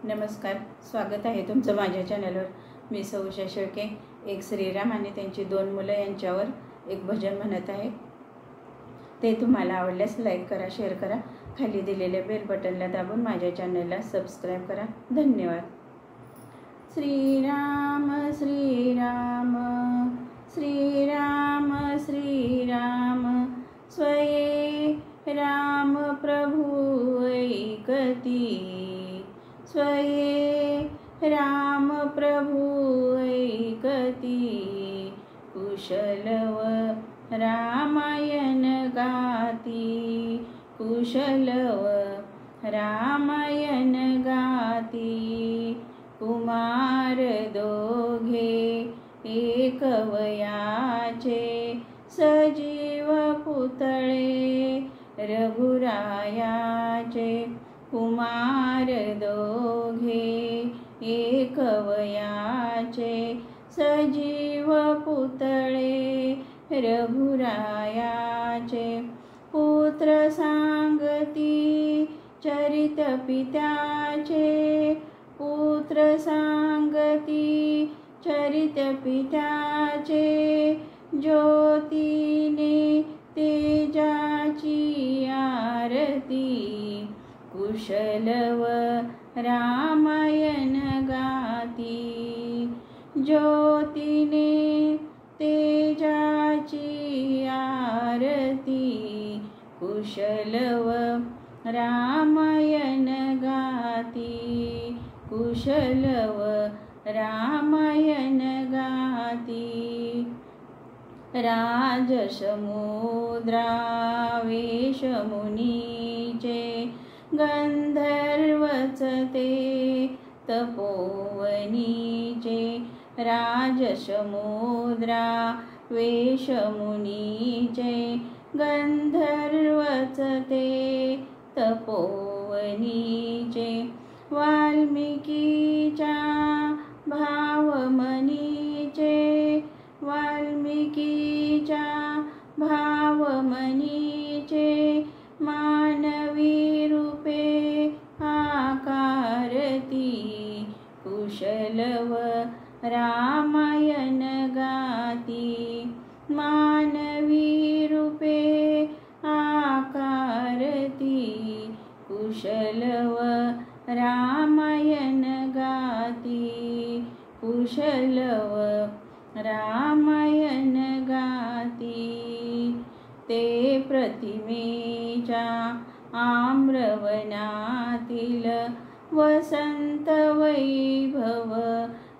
नमस्कार, स्वागत आहे तुमचं माझ्या चॅनलवर। मी सौ उषा शेळके एक श्रीराम आणि त्यांची 2 मुलं यांच्यावर एक भजन म्हणत आहे। ते तुम्हाला आवडल्यास लाईक करा, शेअर करा, खाली दिलेल्या बेल बटनला दाबून माझ्या चॅनलला सबस्क्राइब करा। धन्यवाद। श्रीराम श्रीराम श्रीराम श्रीराम स्वये राम प्रभु ऐकती, स्वये राम प्रभु ऐकती, कुशलव रामायण गाती, कुशलव रामायण गाती। कुमार दोघे एक वयाचे, सजीव पुतळे रघुरायाचे। कुमार दोघे एक वयाचे, सजीव पुतळे रघुरायाचे। पुत्र सांगती चरित पित्याचे, पुत्र सांगती चरित पित्याचे। ज्योतीने तेजाची आरती, कुशलव रामायण गाती। ज्योतीने तेजाची आरती, कुशलव रामायण गाती, कुशलव रामायण गाती। राजसमुद्रावेश मुनीचे, गंधर्वच ते तपोवनीचे। राजसमुद्रावेश मुनीचे, गंधर्वच ते तपोवनीचे। वाल्मिकीच्या भावमनीचे, वाल्मिकीच्या भावमनीचे। मानवी रूपे आकारती, कुशलव रामायण गाती। मानवी रूपे आकारती, कुशलव रामायण गाती, कुशलव रामायण गाती। ते प्रतिमेच्या आम्रवनातील, वसंत वैभव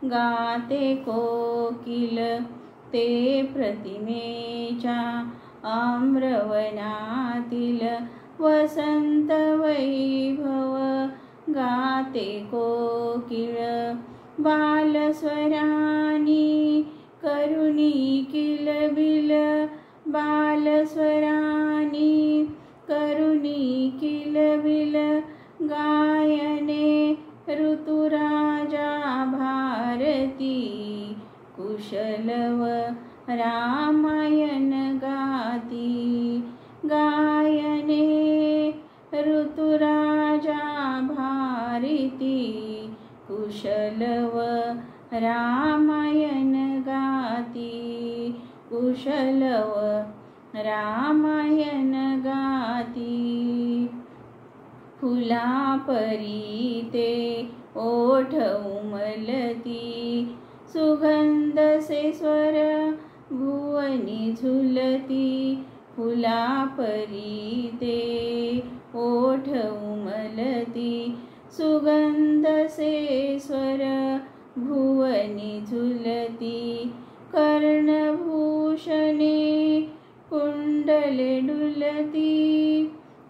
गाते कोकिल। ते प्रतिमेच्या आम्रवनातील, वसंत वैभव गाते कोकिळ। बालस्वरानी करुणी किलबिल, बालस्वरानी करुणी किलबिल। गायने ऋतुराजा भारती, कुशलव रामायण गाती। गायने ऋतुराजा भारती, कुशलव रामायण गाती, कुशलव रामायण गाती। फुलापरी ते ओठ उमलती, सुगंध से स्वर भुवनी झुलती। फुलापरी ते ओठ उमलती, सुगंध से स्वर भुवनी झुलती। कर्णभूषणे कुंडले डुलती,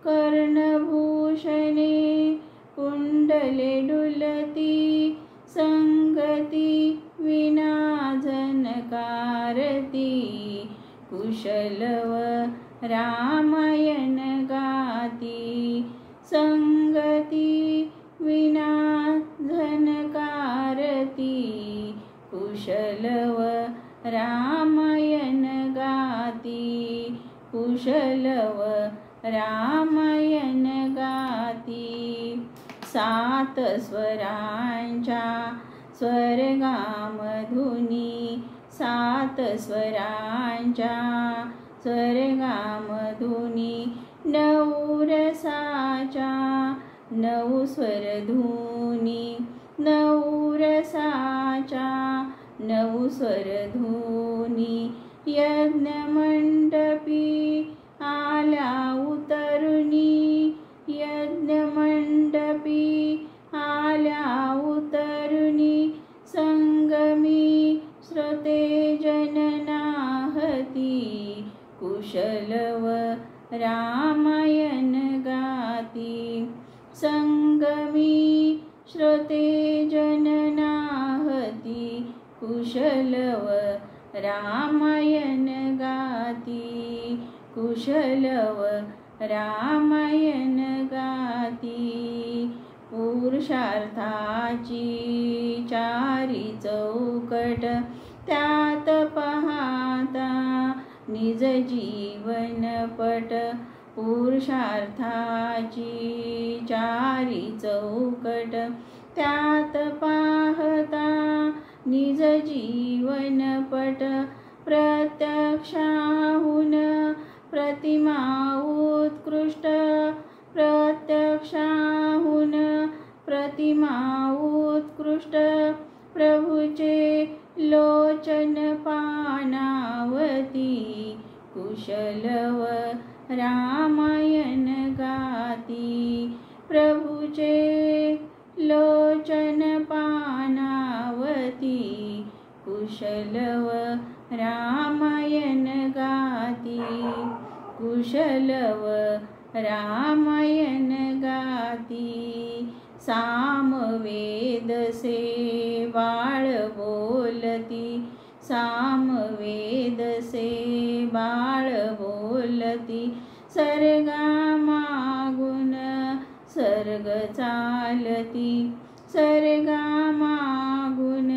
कर्णभूषणे कुंडले डुलती। संगती विना झनकारती, कुशलव रामायण गाती। संगती विना झनकारती, कुशलव रामायण गाती, कुशलव रामायण गाती। सात स्वरांच्या स्वर्गामधुनी, सात स्वरांच्या स्वर्गामधुनी, नऊ रसाच्या नऊ स्वरधुनी, नऊ रसाच्या नऊ स्वरधुनी, यज्ञमंडपी आल्या उतरुनी, यज्ञमंडपी आल्या उतरुनी, संगमी श्रुते जननाहती, कुशलव रामायण गाती, संगमी श्रुते जननाहती, कुशलव रामायण गाती, कुशलव रामायण गाती, पुरुषार्थाची चारी चौकट त्यात पाहता निज जीवनपट, पुरुषार्थाची चारी चौकट त्यात पाहता निज जीवनपट, प्रत्यक्षाहून प्रतिमा उत्कृष्ट, प्रत्यक्षाहून प्रतिमा उत्कृष्ट, प्रभूचे लोचन पानावती, कुशलव रामायण गाती, प्रभूचे लोचन पानावती, कुशलव रामायण गाती, कुशलव रामायण गाती, सामवेद से बाळ बोलती, सामवेद से बाळ बोलती, सर्गामागून सर्ग चालती, सर्गामागून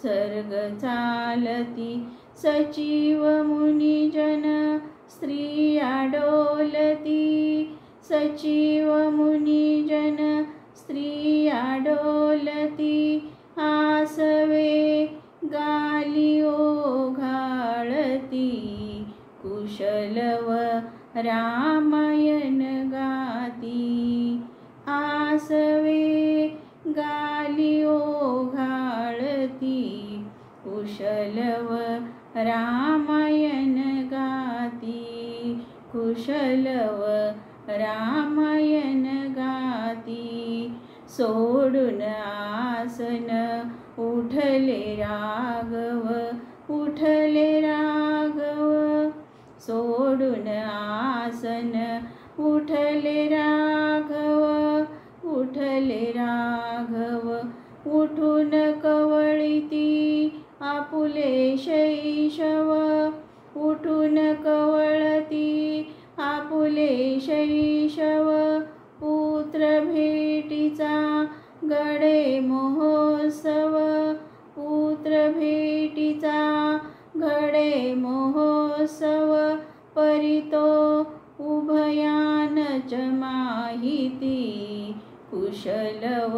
सर्ग चालती, सचिव मुनिजन स्त्रिया डोलती, सचिव मुनिजन स्त्रिया डोलती, आसवे गाली ओघाळती, कुशलव रामायण गाती, आसवे गाली ओघाळती, कुशलव रामायण गाती, कुशलव रामायण गाती, सोडून आसन उठले राघव, उठले राघव, सोडून आसन उठले राघव, उठले राघव, उठून कवळिती आपुले शैशव, उठून कवळती आपुले शैशव, पुत्र भेटीचा गडे महोत्सव, पुत्र भेटीचा घडे महोत्सव, परितो उभयानच माहिती, कुशलव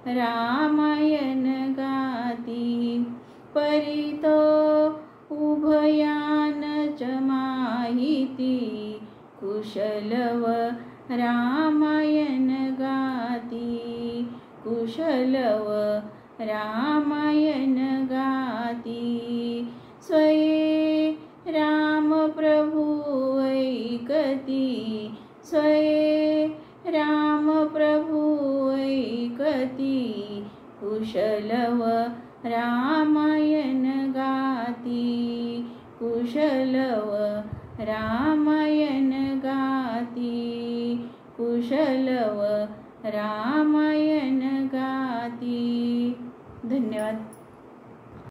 रामायण गाती, परितो उभयानच माहिती, कुशलव रामायण गाती, कुशलव रामायण गाती, स्वये राम प्रभु ऐकती, स्वये राम प्रभु ऐकती, कुशलव रामायण गाती, कुशलव रामायण गाती, कुशलव रामायण गाती. धन्यवाद.